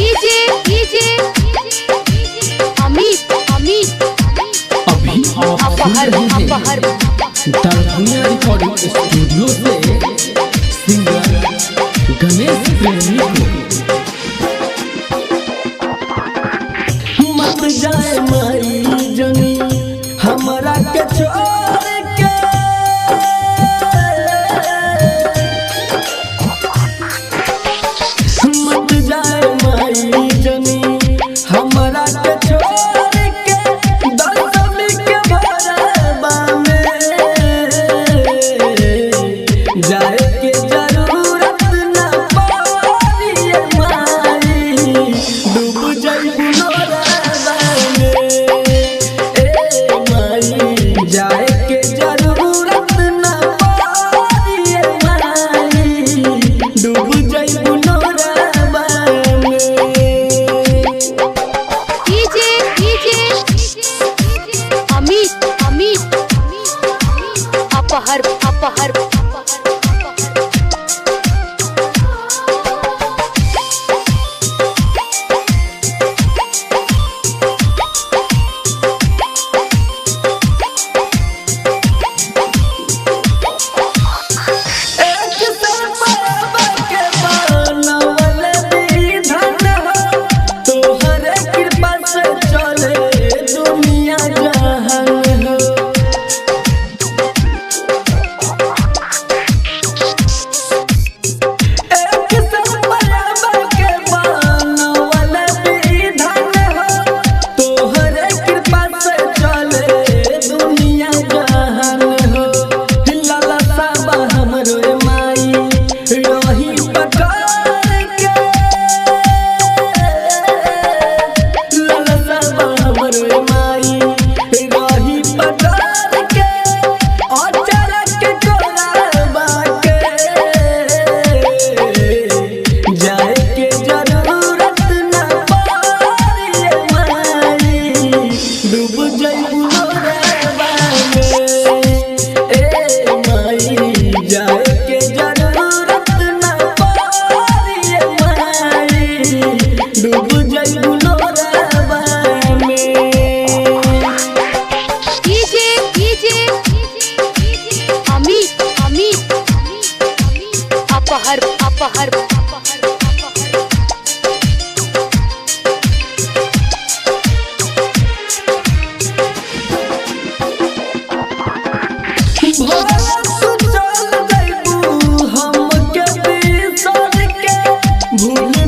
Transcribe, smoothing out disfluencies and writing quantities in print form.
DJ Amit अभी आप सुन रहे हैं दलहनिया रिकॉर्डिंग स्टूडियो से सिंगर गणेश प्रेमी को। मत जाए माई जनी हमरा के छोड़ के, मत जाए माई जनी हमरा के छोड़ के, दर्शन के भरवा में जाए के जरूरत ना पड़ी माई, डूब जाइबू नौरवा में ए माई, जाए के जरूरत ना पड़ी माई, डूब जाइबू नौरवा में। डीजे अमित अपहर अपहर भूल